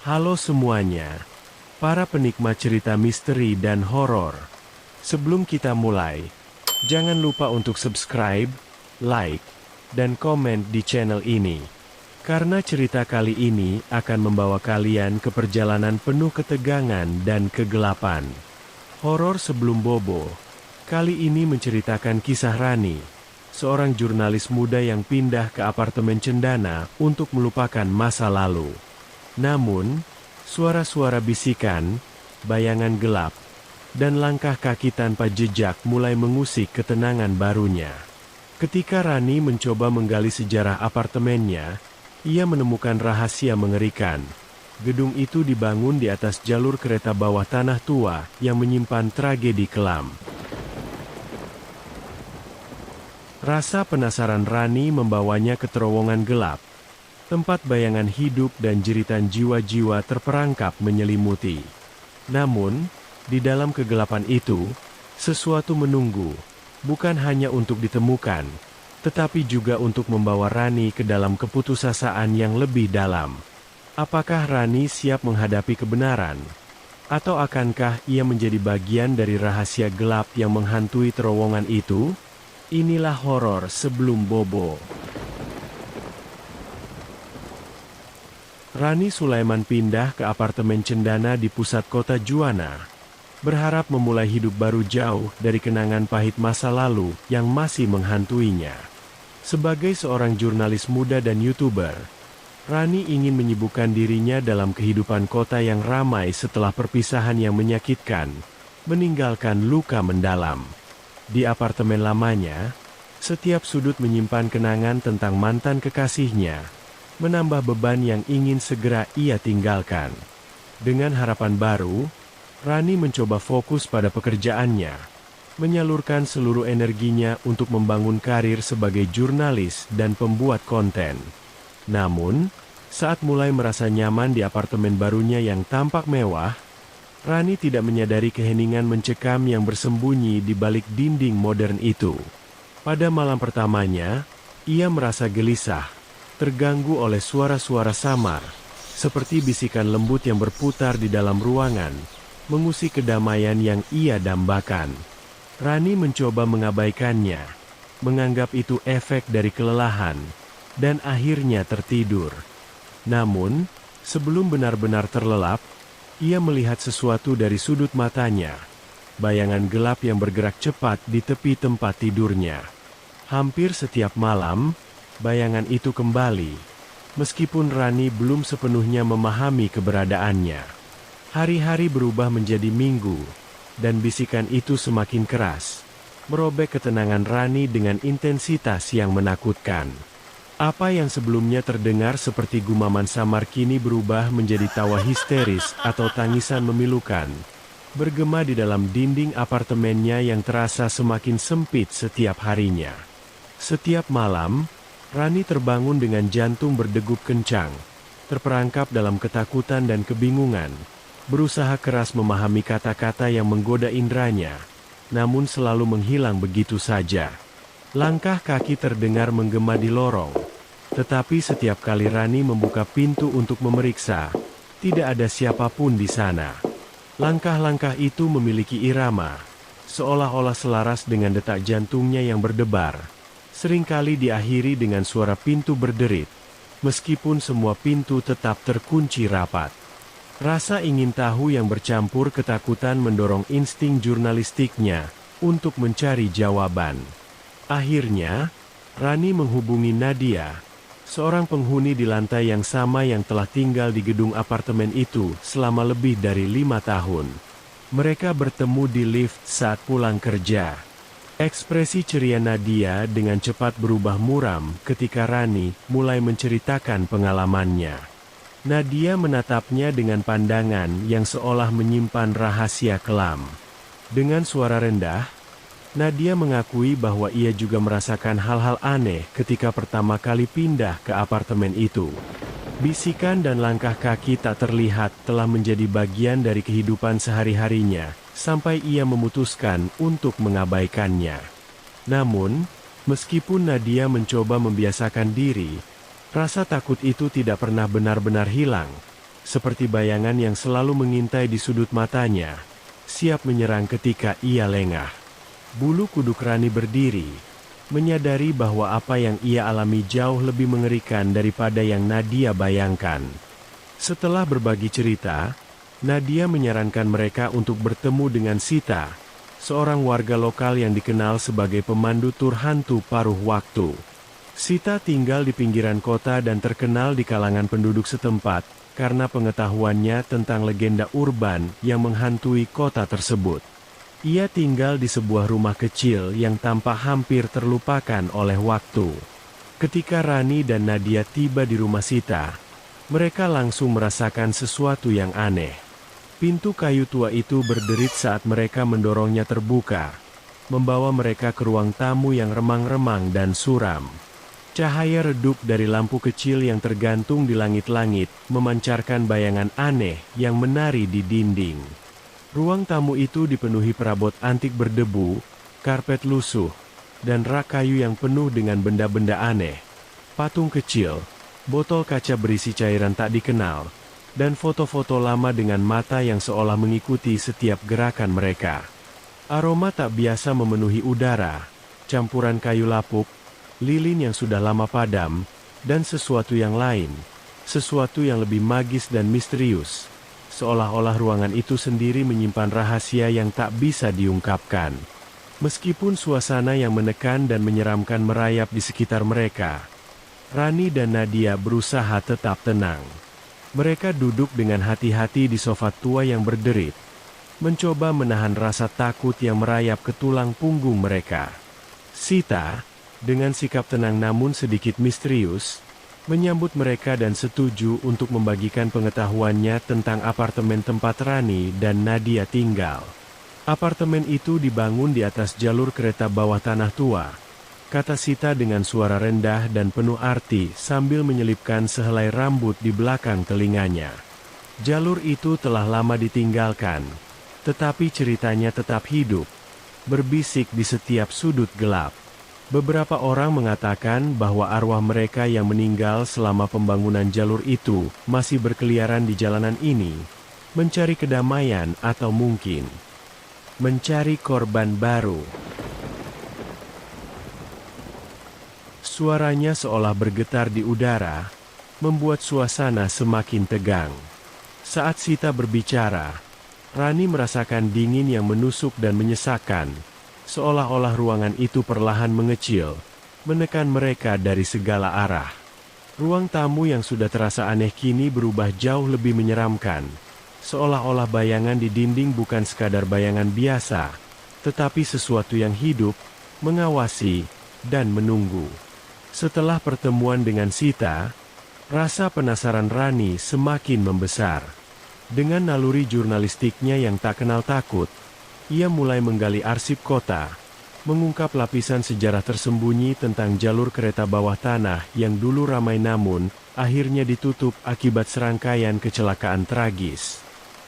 Halo semuanya, para penikmat cerita misteri dan horor. Sebelum kita mulai, jangan lupa untuk subscribe, like, dan komen di channel ini. Karena cerita kali ini akan membawa kalian ke perjalanan penuh ketegangan dan kegelapan. Horor sebelum bobo. Kali ini menceritakan kisah Rani, seorang jurnalis muda yang pindah ke apartemen cendana untuk melupakan masa lalu. Namun, suara-suara bisikan, bayangan gelap, dan langkah kaki tanpa jejak mulai mengusik ketenangan barunya. Ketika Rani mencoba menggali sejarah apartemennya, ia menemukan rahasia mengerikan. Gedung itu dibangun di atas jalur kereta bawah tanah tua yang menyimpan tragedi kelam. Rasa penasaran Rani membawanya ke terowongan gelap, tempat bayangan hidup dan jeritan jiwa-jiwa terperangkap menyelimuti. Namun, di dalam kegelapan itu, sesuatu menunggu, bukan hanya untuk ditemukan, tetapi juga untuk membawa Rani ke dalam keputusasaan yang lebih dalam. Apakah Rani siap menghadapi kebenaran? Atau akankah ia menjadi bagian dari rahasia gelap yang menghantui terowongan itu? Inilah horor sebelum bobo. Rani Sulaiman pindah ke apartemen cendana di pusat kota Juwana, berharap memulai hidup baru jauh dari kenangan pahit masa lalu yang masih menghantuinya. Sebagai seorang jurnalis muda dan YouTuber, Rani ingin menyibukkan dirinya dalam kehidupan kota yang ramai setelah perpisahan yang menyakitkan, meninggalkan luka mendalam. Di apartemen lamanya, setiap sudut menyimpan kenangan tentang mantan kekasihnya, menambah beban yang ingin segera ia tinggalkan. Dengan harapan baru, Rani mencoba fokus pada pekerjaannya, menyalurkan seluruh energinya untuk membangun karir sebagai jurnalis dan pembuat konten. Namun, saat mulai merasa nyaman di apartemen barunya yang tampak mewah, Rani tidak menyadari keheningan mencekam yang bersembunyi di balik dinding modern itu. Pada malam pertamanya, ia merasa gelisah, terganggu oleh suara-suara samar, seperti bisikan lembut yang berputar di dalam ruangan, mengusik kedamaian yang ia dambakan. Rani mencoba mengabaikannya, menganggap itu efek dari kelelahan, dan akhirnya tertidur. Namun, sebelum benar-benar terlelap, ia melihat sesuatu dari sudut matanya, bayangan gelap yang bergerak cepat di tepi tempat tidurnya. Hampir setiap malam, bayangan itu kembali, meskipun Rani belum sepenuhnya memahami keberadaannya. Hari-hari berubah menjadi minggu, dan bisikan itu semakin keras, merobek ketenangan Rani dengan intensitas yang menakutkan. Apa yang sebelumnya terdengar seperti gumaman samar kini berubah menjadi tawa histeris atau tangisan memilukan, bergema di dalam dinding apartemennya yang terasa semakin sempit setiap harinya. Setiap malam, Rani terbangun dengan jantung berdegup kencang, terperangkap dalam ketakutan dan kebingungan, berusaha keras memahami kata-kata yang menggoda indranya, namun selalu menghilang begitu saja. Langkah kaki terdengar menggema di lorong, tetapi setiap kali Rani membuka pintu untuk memeriksa, tidak ada siapapun di sana. Langkah-langkah itu memiliki irama, seolah-olah selaras dengan detak jantungnya yang berdebar. Seringkali diakhiri dengan suara pintu berderit, meskipun semua pintu tetap terkunci rapat. Rasa ingin tahu yang bercampur ketakutan mendorong insting jurnalistiknya untuk mencari jawaban. Akhirnya, Rani menghubungi Nadia, seorang penghuni di lantai yang sama yang telah tinggal di gedung apartemen itu selama lebih dari 5 tahun. Mereka bertemu di lift saat pulang kerja. Ekspresi ceria Nadia dengan cepat berubah muram ketika Rani mulai menceritakan pengalamannya. Nadia menatapnya dengan pandangan yang seolah menyimpan rahasia kelam. Dengan suara rendah, Nadia mengakui bahwa ia juga merasakan hal-hal aneh ketika pertama kali pindah ke apartemen itu. Bisikan dan langkah kaki tak terlihat telah menjadi bagian dari kehidupan sehari-harinya, sampai ia memutuskan untuk mengabaikannya. Namun, meskipun Nadia mencoba membiasakan diri, rasa takut itu tidak pernah benar-benar hilang. seperti bayangan yang selalu mengintai di sudut matanya, siap menyerang ketika ia lengah. Bulu kuduk Rani berdiri, menyadari bahwa apa yang ia alami jauh lebih mengerikan daripada yang Nadia bayangkan. Setelah berbagi cerita, Nadia menyarankan mereka untuk bertemu dengan Sita, seorang warga lokal yang dikenal sebagai pemandu tur hantu paruh waktu. Sita tinggal di pinggiran kota dan terkenal di kalangan penduduk setempat, karena pengetahuannya tentang legenda urban yang menghantui kota tersebut. Ia tinggal di sebuah rumah kecil yang tampak hampir terlupakan oleh waktu. Ketika Rani dan Nadia tiba di rumah Sita, mereka langsung merasakan sesuatu yang aneh. Pintu kayu tua itu berderit saat mereka mendorongnya terbuka, membawa mereka ke ruang tamu yang remang-remang dan suram. Cahaya redup dari lampu kecil yang tergantung di langit-langit, memancarkan bayangan aneh yang menari di dinding. Ruang tamu itu dipenuhi perabot antik berdebu, karpet lusuh, dan rak kayu yang penuh dengan benda-benda aneh. Patung kecil, botol kaca berisi cairan tak dikenal, dan foto-foto lama dengan mata yang seolah mengikuti setiap gerakan mereka. Aroma tak biasa memenuhi udara, campuran kayu lapuk, lilin yang sudah lama padam, dan sesuatu yang lain, sesuatu yang lebih magis dan misterius, seolah-olah ruangan itu sendiri menyimpan rahasia yang tak bisa diungkapkan. Meskipun suasana yang menekan dan menyeramkan merayap di sekitar mereka, Rani dan Nadia berusaha tetap tenang. Mereka duduk dengan hati-hati di sofa tua yang berderit, mencoba menahan rasa takut yang merayap ke tulang punggung mereka. Sita, dengan sikap tenang namun sedikit misterius, menyambut mereka dan setuju untuk membagikan pengetahuannya tentang apartemen tempat Rani dan Nadia tinggal. Apartemen itu dibangun di atas jalur kereta bawah tanah tua, kata Sita dengan suara rendah dan penuh arti sambil menyelipkan sehelai rambut di belakang telinganya. Jalur itu telah lama ditinggalkan, tetapi ceritanya tetap hidup, berbisik di setiap sudut gelap. Beberapa orang mengatakan bahwa arwah mereka yang meninggal selama pembangunan jalur itu masih berkeliaran di jalanan ini, mencari kedamaian atau mungkin mencari korban baru. Suaranya seolah bergetar di udara, membuat suasana semakin tegang. Saat Sita berbicara, Rani merasakan dingin yang menusuk dan menyesakkan, seolah-olah ruangan itu perlahan mengecil, menekan mereka dari segala arah. Ruang tamu yang sudah terasa aneh kini berubah jauh lebih menyeramkan, seolah-olah bayangan di dinding bukan sekadar bayangan biasa, tetapi sesuatu yang hidup, mengawasi, dan menunggu. Setelah pertemuan dengan Sita, rasa penasaran Rani semakin membesar. Dengan naluri jurnalistiknya yang tak kenal takut, ia mulai menggali arsip kota, mengungkap lapisan sejarah tersembunyi tentang jalur kereta bawah tanah yang dulu ramai namun akhirnya ditutup akibat serangkaian kecelakaan tragis.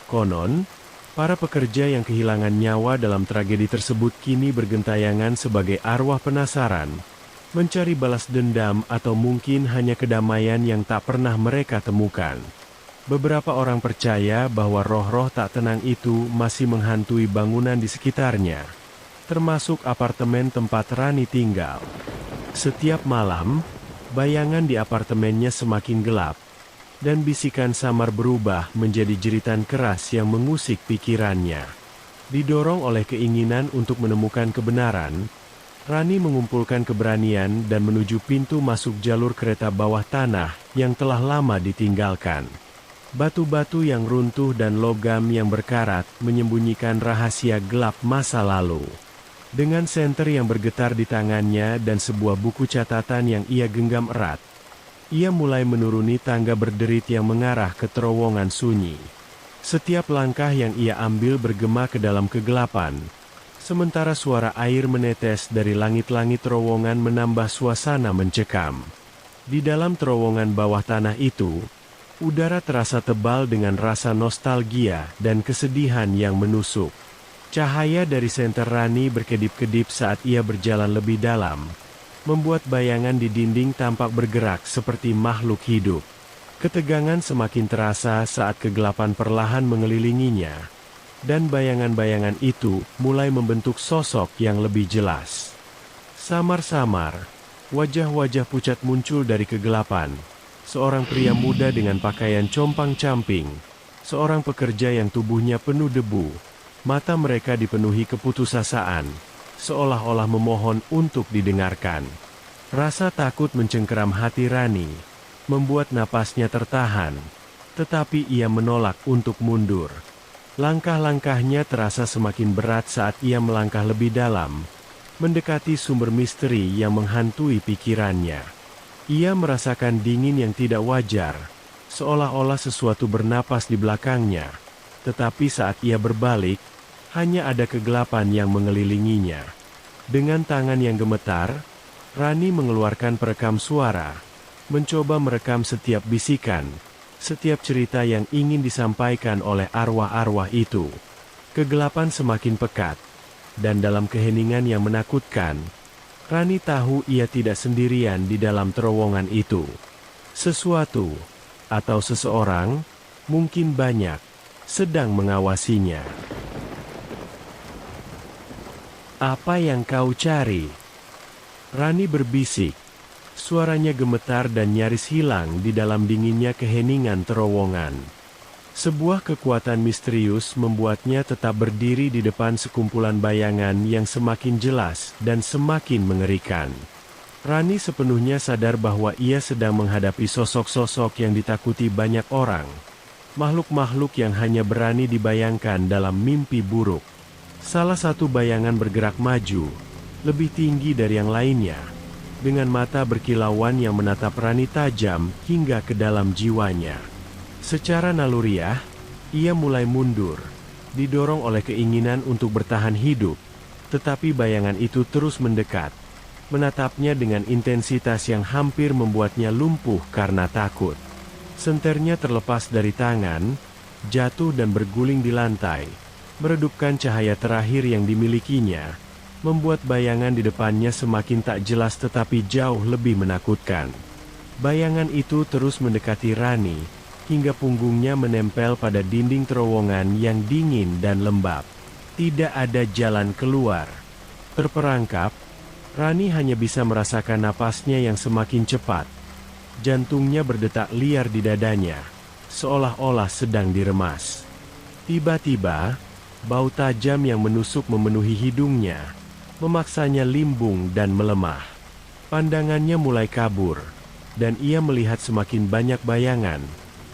Konon, para pekerja yang kehilangan nyawa dalam tragedi tersebut kini bergentayangan sebagai arwah penasaran, mencari balas dendam atau mungkin hanya kedamaian yang tak pernah mereka temukan. Beberapa orang percaya bahwa roh-roh tak tenang itu masih menghantui bangunan di sekitarnya, termasuk apartemen tempat Rani tinggal. Setiap malam, bayangan di apartemennya semakin gelap, dan bisikan samar berubah menjadi jeritan keras yang mengusik pikirannya. Didorong oleh keinginan untuk menemukan kebenaran, Rani mengumpulkan keberanian dan menuju pintu masuk jalur kereta bawah tanah yang telah lama ditinggalkan. Batu-batu yang runtuh dan logam yang berkarat menyembunyikan rahasia gelap masa lalu. Dengan senter yang bergetar di tangannya dan sebuah buku catatan yang ia genggam erat, ia mulai menuruni tangga berderit yang mengarah ke terowongan sunyi. Setiap langkah yang ia ambil bergema ke dalam kegelapan, sementara suara air menetes dari langit-langit terowongan menambah suasana mencekam. Di dalam terowongan bawah tanah itu, udara terasa tebal dengan rasa nostalgia dan kesedihan yang menusuk. Cahaya dari senter Rani berkedip-kedip saat ia berjalan lebih dalam, membuat bayangan di dinding tampak bergerak seperti makhluk hidup. Ketegangan semakin terasa saat kegelapan perlahan mengelilinginya, dan bayangan-bayangan itu mulai membentuk sosok yang lebih jelas. Samar-samar, wajah-wajah pucat muncul dari kegelapan. Seorang pria muda dengan pakaian compang-camping, seorang pekerja yang tubuhnya penuh debu, mata mereka dipenuhi keputusasaan, seolah-olah memohon untuk didengarkan. Rasa takut mencengkeram hati Rani, membuat napasnya tertahan, tetapi ia menolak untuk mundur. Langkah-langkahnya terasa semakin berat saat ia melangkah lebih dalam, mendekati sumber misteri yang menghantui pikirannya. Ia merasakan dingin yang tidak wajar, seolah-olah sesuatu bernapas di belakangnya, tetapi saat ia berbalik, hanya ada kegelapan yang mengelilinginya. Dengan tangan yang gemetar, Rani mengeluarkan perekam suara, mencoba merekam setiap bisikan, setiap cerita yang ingin disampaikan oleh arwah-arwah itu. Kegelapan semakin pekat, dan dalam keheningan yang menakutkan, Rani tahu ia tidak sendirian di dalam terowongan itu. Sesuatu, atau seseorang, mungkin banyak, sedang mengawasinya. Apa yang kau cari? Rani berbisik. Suaranya gemetar dan nyaris hilang di dalam dinginnya keheningan terowongan. Sebuah kekuatan misterius membuatnya tetap berdiri di depan sekumpulan bayangan yang semakin jelas dan semakin mengerikan. Rani sepenuhnya sadar bahwa ia sedang menghadapi sosok-sosok yang ditakuti banyak orang. Makhluk-makhluk yang hanya berani dibayangkan dalam mimpi buruk. Salah satu bayangan bergerak maju, lebih tinggi dari yang lainnya, dengan mata berkilauan yang menatap Rani tajam hingga ke dalam jiwanya. Secara naluriah, ia mulai mundur, didorong oleh keinginan untuk bertahan hidup, tetapi bayangan itu terus mendekat, menatapnya dengan intensitas yang hampir membuatnya lumpuh karena takut. Senternya terlepas dari tangan, jatuh dan berguling di lantai, meredupkan cahaya terakhir yang dimilikinya, membuat bayangan di depannya semakin tak jelas tetapi jauh lebih menakutkan. Bayangan itu terus mendekati Rani, hingga punggungnya menempel pada dinding terowongan yang dingin dan lembab. Tidak ada jalan keluar. Terperangkap, Rani hanya bisa merasakan napasnya yang semakin cepat. Jantungnya berdetak liar di dadanya, seolah-olah sedang diremas. Tiba-tiba, bau tajam yang menusuk memenuhi hidungnya, memaksanya limbung dan melemah. Pandangannya mulai kabur, dan ia melihat semakin banyak bayangan.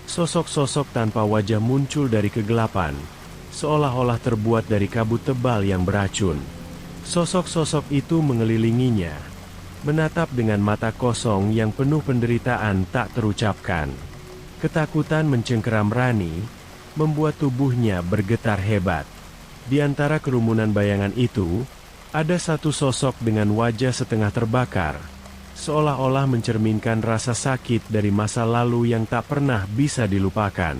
Sosok-sosok tanpa wajah muncul dari kegelapan, seolah-olah terbuat dari kabut tebal yang beracun. Sosok-sosok itu mengelilinginya, menatap dengan mata kosong yang penuh penderitaan tak terucapkan. Ketakutan mencengkeram Rani, membuat tubuhnya bergetar hebat. Di antara kerumunan bayangan itu, ada satu sosok dengan wajah setengah terbakar, seolah-olah mencerminkan rasa sakit dari masa lalu yang tak pernah bisa dilupakan.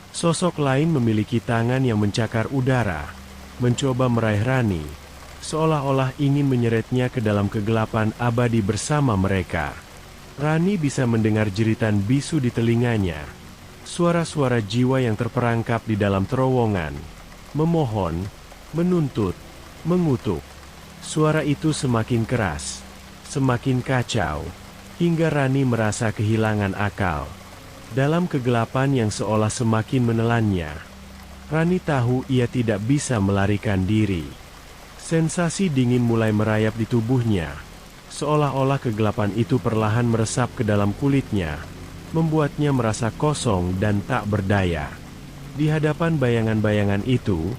Sosok lain memiliki tangan yang mencakar udara, mencoba meraih Rani, seolah-olah ingin menyeretnya ke dalam kegelapan abadi bersama mereka. Rani bisa mendengar jeritan bisu di telinganya, suara-suara jiwa yang terperangkap di dalam terowongan, memohon, menuntut, mengutuk. Suara itu semakin keras, semakin kacau, hingga Rani merasa kehilangan akal. Dalam kegelapan yang seolah semakin menelannya, Rani tahu ia tidak bisa melarikan diri. Sensasi dingin mulai merayap di tubuhnya, seolah-olah kegelapan itu perlahan meresap ke dalam kulitnya, membuatnya merasa kosong dan tak berdaya. Di hadapan bayangan-bayangan itu,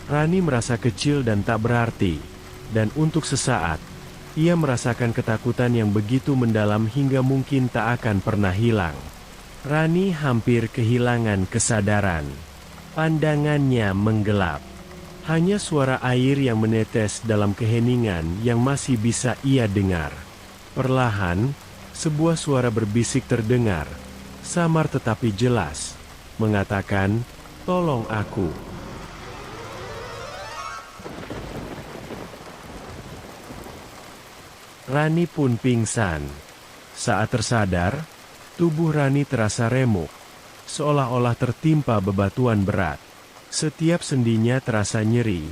Rani merasa kecil dan tak berarti. Dan untuk sesaat, ia merasakan ketakutan yang begitu mendalam hingga mungkin tak akan pernah hilang. Rani hampir kehilangan kesadaran. Pandangannya menggelap. Hanya suara air yang menetes dalam keheningan yang masih bisa ia dengar. Perlahan, sebuah suara berbisik terdengar, samar tetapi jelas, mengatakan, "Tolong aku." Rani pun pingsan. Saat tersadar, Tubuh Rani terasa remuk, seolah-olah tertimpa bebatuan berat. Setiap sendinya terasa nyeri,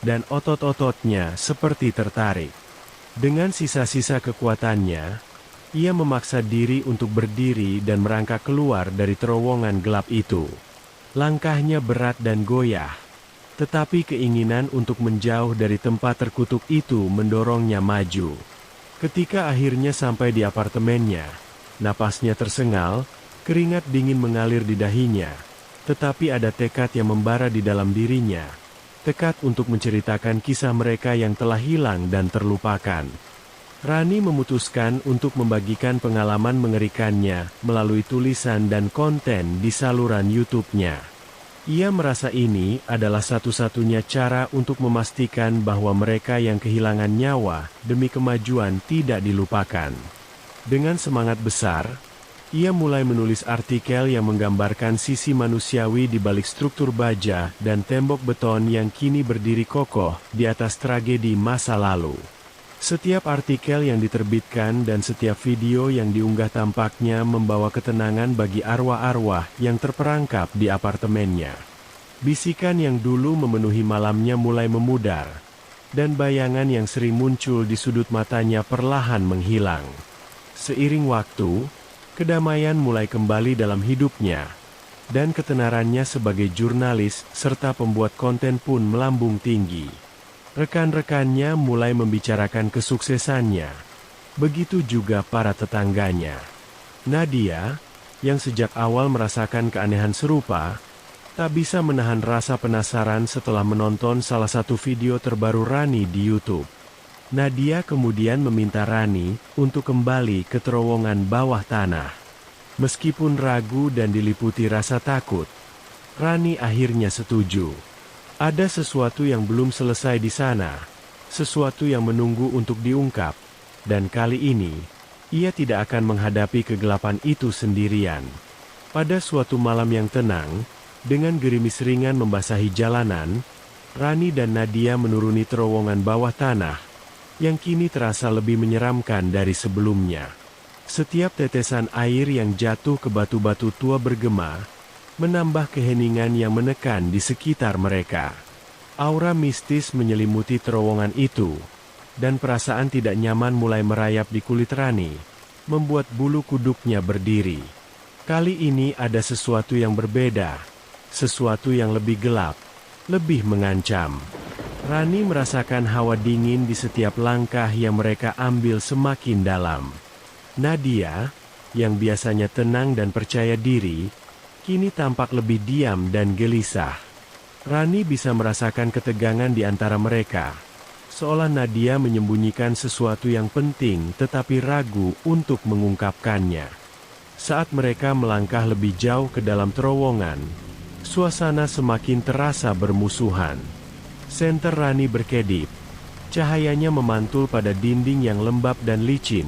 dan otot-ototnya seperti tertarik. Dengan sisa-sisa kekuatannya, ia memaksa diri untuk berdiri dan merangkak keluar dari terowongan gelap itu. Langkahnya berat dan goyah, tetapi keinginan untuk menjauh dari tempat terkutuk itu mendorongnya maju. Ketika akhirnya sampai di apartemennya, napasnya tersengal, keringat dingin mengalir di dahinya, tetapi ada tekad yang membara di dalam dirinya. Tekad untuk menceritakan kisah mereka yang telah hilang dan terlupakan. Rani memutuskan untuk membagikan pengalaman mengerikannya melalui tulisan dan konten di saluran YouTube-nya. Ia merasa ini adalah satu-satunya cara untuk memastikan bahwa mereka yang kehilangan nyawa demi kemajuan tidak dilupakan. Dengan semangat besar, ia mulai menulis artikel yang menggambarkan sisi manusiawi di balik struktur baja dan tembok beton yang kini berdiri kokoh di atas tragedi masa lalu. Setiap artikel yang diterbitkan dan setiap video yang diunggah tampaknya membawa ketenangan bagi arwah-arwah yang terperangkap di apartemennya. Bisikan yang dulu memenuhi malamnya mulai memudar, dan bayangan yang sering muncul di sudut matanya perlahan menghilang. Seiring waktu, kedamaian mulai kembali dalam hidupnya, dan ketenarannya sebagai jurnalis serta pembuat konten pun melambung tinggi. Rekan-rekannya mulai membicarakan kesuksesannya. Begitu juga para tetangganya. Nadia, yang sejak awal merasakan keanehan serupa, tak bisa menahan rasa penasaran setelah menonton salah satu video terbaru Rani di YouTube. Nadia kemudian meminta Rani untuk kembali ke terowongan bawah tanah. Meskipun ragu dan diliputi rasa takut, Rani akhirnya setuju. Ada sesuatu yang belum selesai di sana, sesuatu yang menunggu untuk diungkap, dan kali ini, ia tidak akan menghadapi kegelapan itu sendirian. Pada suatu malam yang tenang, dengan gerimis ringan membasahi jalanan, Rani dan Nadia menuruni terowongan bawah tanah, yang kini terasa lebih menyeramkan dari sebelumnya. Setiap tetesan air yang jatuh ke batu-batu tua bergema, menambah keheningan yang menekan di sekitar mereka. Aura mistis menyelimuti terowongan itu, dan perasaan tidak nyaman mulai merayap di kulit Rani, membuat bulu kuduknya berdiri. Kali ini ada sesuatu yang berbeda, sesuatu yang lebih gelap, lebih mengancam. Rani merasakan hawa dingin di setiap langkah yang mereka ambil semakin dalam. Nadia, yang biasanya tenang dan percaya diri, kini tampak lebih diam dan gelisah. Rani bisa merasakan ketegangan di antara mereka, seolah Nadia menyembunyikan sesuatu yang penting tetapi ragu untuk mengungkapkannya. Saat mereka melangkah lebih jauh ke dalam terowongan, suasana semakin terasa bermusuhan. Senter Rani berkedip. Cahayanya memantul pada dinding yang lembab dan licin,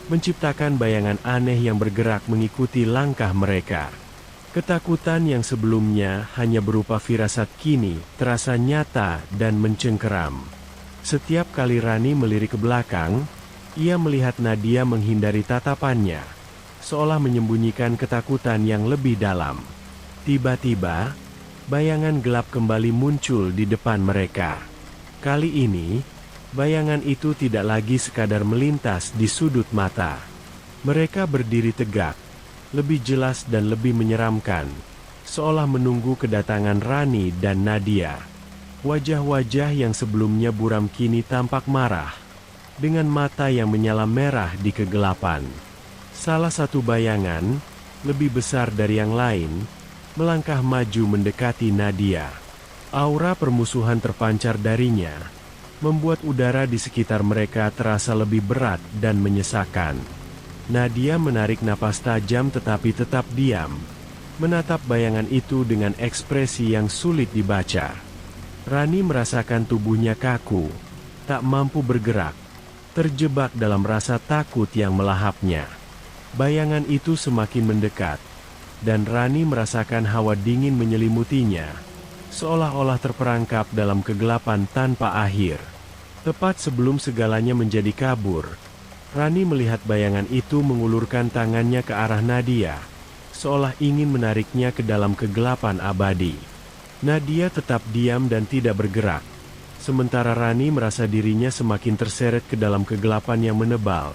menciptakan bayangan aneh yang bergerak mengikuti langkah mereka. Ketakutan yang sebelumnya hanya berupa firasat kini terasa nyata dan mencengkeram. Setiap kali Rani melirik ke belakang, ia melihat Nadia menghindari tatapannya, seolah menyembunyikan ketakutan yang lebih dalam. Tiba-tiba, bayangan gelap kembali muncul di depan mereka. Kali ini, bayangan itu tidak lagi sekadar melintas di sudut mata. Mereka berdiri tegak, lebih jelas dan lebih menyeramkan, seolah menunggu kedatangan Rani dan Nadia. Wajah-wajah yang sebelumnya buram kini tampak marah, dengan mata yang menyala merah di kegelapan. Salah satu bayangan, lebih besar dari yang lain, melangkah maju mendekati Nadia. Aura permusuhan terpancar darinya, membuat udara di sekitar mereka terasa lebih berat dan menyesakan. Nadia menarik napas tajam tetapi tetap diam, menatap bayangan itu dengan ekspresi yang sulit dibaca. Rani merasakan tubuhnya kaku, tak mampu bergerak, terjebak dalam rasa takut yang melahapnya. Bayangan itu semakin mendekat, dan Rani merasakan hawa dingin menyelimutinya, seolah-olah terperangkap dalam kegelapan tanpa akhir. Tepat sebelum segalanya menjadi kabur, Rani melihat bayangan itu mengulurkan tangannya ke arah Nadia, seolah ingin menariknya ke dalam kegelapan abadi. Nadia tetap diam dan tidak bergerak, sementara Rani merasa dirinya semakin terseret ke dalam kegelapan yang menebal,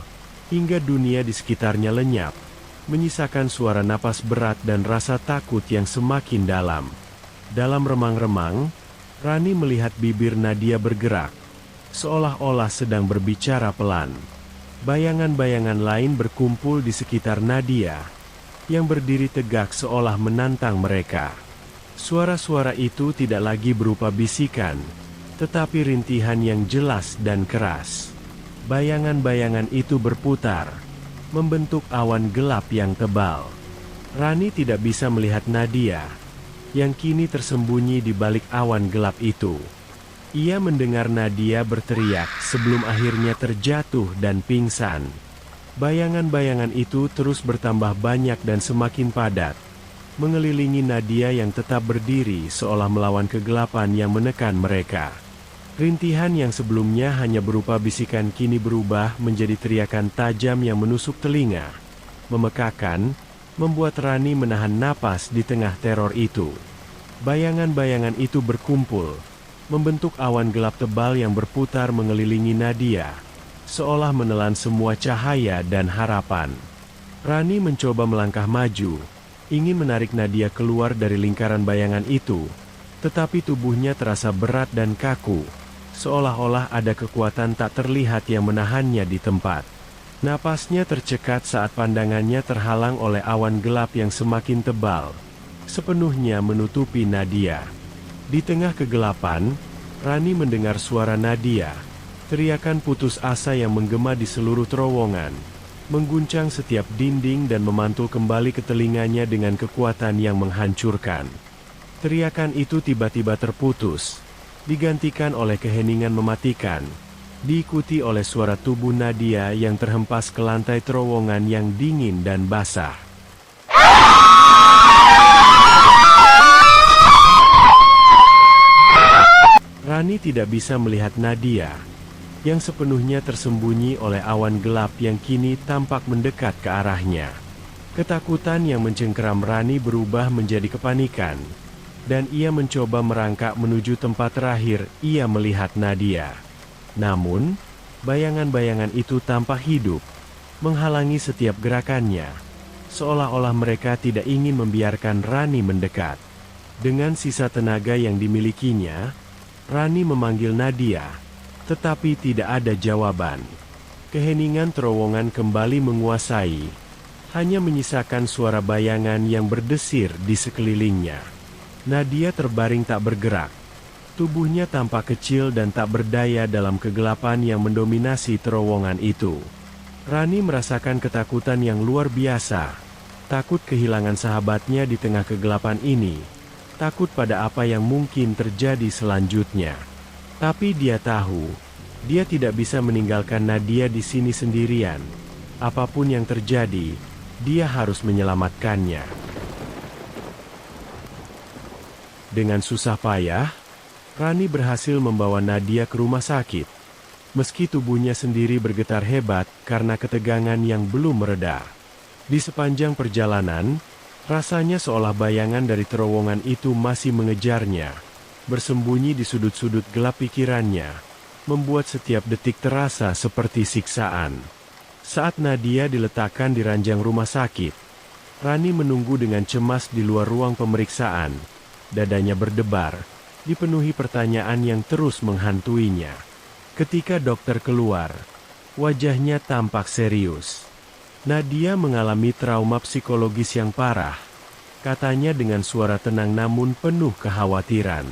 hingga dunia di sekitarnya lenyap, menyisakan suara napas berat dan rasa takut yang semakin dalam. Dalam remang-remang, Rani melihat bibir Nadia bergerak, seolah-olah sedang berbicara pelan. Bayangan-bayangan lain berkumpul di sekitar Nadia, yang berdiri tegak seolah menantang mereka. Suara-suara itu tidak lagi berupa bisikan, tetapi rintihan yang jelas dan keras. Bayangan-bayangan itu berputar, membentuk awan gelap yang tebal. Rani tidak bisa melihat Nadia, yang kini tersembunyi di balik awan gelap itu. Ia mendengar Nadia berteriak sebelum akhirnya terjatuh dan pingsan. Bayangan-bayangan itu terus bertambah banyak dan semakin padat, mengelilingi Nadia yang tetap berdiri seolah melawan kegelapan yang menekan mereka. Rintihan yang sebelumnya hanya berupa bisikan kini berubah menjadi teriakan tajam yang menusuk telinga, memekakan, membuat Rani menahan napas di tengah teror itu. Bayangan-bayangan itu berkumpul, membentuk awan gelap tebal yang berputar mengelilingi Nadia, seolah menelan semua cahaya dan harapan. Rani mencoba melangkah maju, ingin menarik Nadia keluar dari lingkaran bayangan itu, tetapi tubuhnya terasa berat dan kaku, seolah-olah ada kekuatan tak terlihat yang menahannya di tempat. Napasnya tercekat saat pandangannya terhalang oleh awan gelap yang semakin tebal, sepenuhnya menutupi Nadia. Di tengah kegelapan, Rani mendengar suara Nadia, teriakan putus asa yang menggema di seluruh terowongan, mengguncang setiap dinding dan memantul kembali ke telinganya dengan kekuatan yang menghancurkan. Teriakan itu tiba-tiba terputus, digantikan oleh keheningan mematikan, diikuti oleh suara tubuh Nadia yang terhempas ke lantai terowongan yang dingin dan basah. Rani tidak bisa melihat Nadia, yang sepenuhnya tersembunyi oleh awan gelap yang kini tampak mendekat ke arahnya. Ketakutan yang mencengkeram Rani berubah menjadi kepanikan, dan ia mencoba merangkak menuju tempat terakhir ia melihat Nadia. Namun, bayangan-bayangan itu tampak hidup, menghalangi setiap gerakannya, seolah-olah mereka tidak ingin membiarkan Rani mendekat. Dengan sisa tenaga yang dimilikinya, Rani memanggil Nadia, tetapi tidak ada jawaban. Keheningan terowongan kembali menguasai, hanya menyisakan suara bayangan yang berdesir di sekelilingnya. Nadia terbaring tak bergerak. Tubuhnya tampak kecil dan tak berdaya dalam kegelapan yang mendominasi terowongan itu. Rani merasakan ketakutan yang luar biasa, takut kehilangan sahabatnya di tengah kegelapan ini, takut pada apa yang mungkin terjadi selanjutnya. Tapi dia tahu, dia tidak bisa meninggalkan Nadia di sini sendirian. Apapun yang terjadi, dia harus menyelamatkannya. Dengan susah payah, Rani berhasil membawa Nadia ke rumah sakit, meski tubuhnya sendiri bergetar hebat karena ketegangan yang belum mereda. Di sepanjang perjalanan, rasanya seolah bayangan dari terowongan itu masih mengejarnya, bersembunyi di sudut-sudut gelap pikirannya, membuat setiap detik terasa seperti siksaan. Saat Nadia diletakkan di ranjang rumah sakit, Rani menunggu dengan cemas di luar ruang pemeriksaan. Dadanya berdebar, dipenuhi pertanyaan yang terus menghantuinya. Ketika dokter keluar, wajahnya tampak serius. Nadia mengalami trauma psikologis yang parah, katanya dengan suara tenang namun penuh kekhawatiran.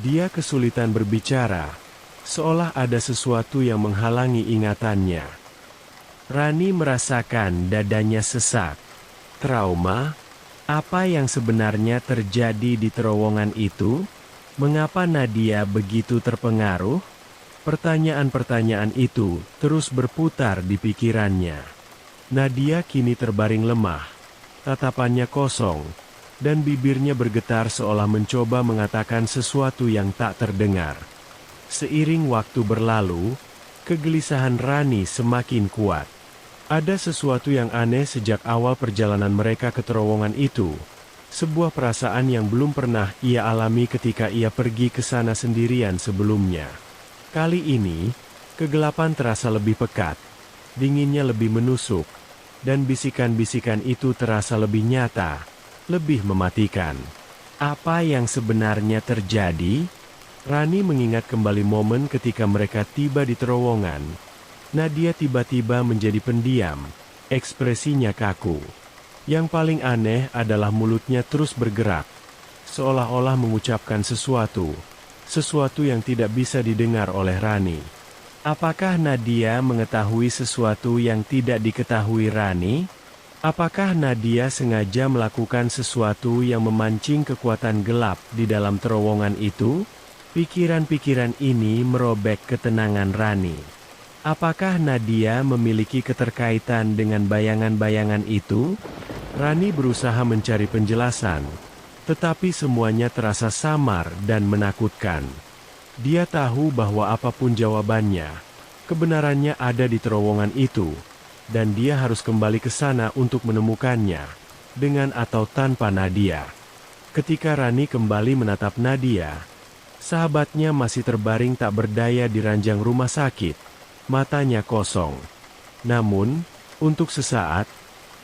Dia kesulitan berbicara, seolah ada sesuatu yang menghalangi ingatannya. Rani merasakan dadanya sesak. Trauma? Apa yang sebenarnya terjadi di terowongan itu? Mengapa Nadia begitu terpengaruh? Pertanyaan-pertanyaan itu terus berputar di pikirannya. Nadia kini terbaring lemah, tatapannya kosong, dan bibirnya bergetar seolah mencoba mengatakan sesuatu yang tak terdengar. Seiring waktu berlalu, Kegelisahan Rani semakin kuat. Ada sesuatu yang aneh sejak awal perjalanan mereka ke terowongan itu. Sebuah perasaan yang belum pernah ia alami ketika ia pergi ke sana sendirian sebelumnya. Kali ini, kegelapan terasa lebih pekat, dinginnya lebih menusuk, dan bisikan-bisikan itu terasa lebih nyata, lebih mematikan. Apa yang sebenarnya terjadi? Rani mengingat kembali momen ketika mereka tiba di terowongan. Nadia tiba-tiba menjadi pendiam, ekspresinya kaku. Yang paling aneh adalah mulutnya terus bergerak, seolah-olah mengucapkan sesuatu yang tidak bisa didengar oleh Rani. Apakah Nadia mengetahui sesuatu yang tidak diketahui Rani? Apakah Nadia sengaja melakukan sesuatu yang memancing kekuatan gelap di dalam terowongan itu? Pikiran-pikiran ini merobek ketenangan Rani. Apakah Nadia memiliki keterkaitan dengan bayangan-bayangan itu? Rani berusaha mencari penjelasan, tetapi semuanya terasa samar dan menakutkan. Dia tahu bahwa apapun jawabannya, kebenarannya ada di terowongan itu, dan dia harus kembali ke sana untuk menemukannya, dengan atau tanpa Nadia. Ketika Rani kembali menatap Nadia, sahabatnya masih terbaring tak berdaya di ranjang rumah sakit, matanya kosong. Namun, untuk sesaat,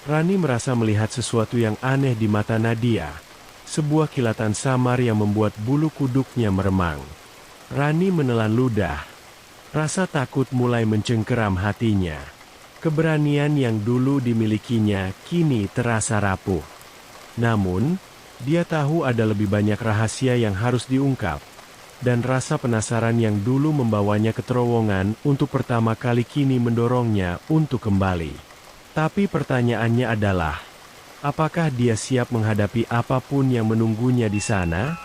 Rani merasa melihat sesuatu yang aneh di mata Nadia. Sebuah kilatan samar yang membuat bulu kuduknya meremang. Rani menelan ludah. Rasa takut mulai mencengkeram hatinya. Keberanian yang dulu dimilikinya kini terasa rapuh. Namun, dia tahu ada lebih banyak rahasia yang harus diungkap. Dan rasa penasaran yang dulu membawanya ke terowongan untuk pertama kali kini mendorongnya untuk kembali. Tapi pertanyaannya adalah, apakah dia siap menghadapi apapun yang menunggunya di sana?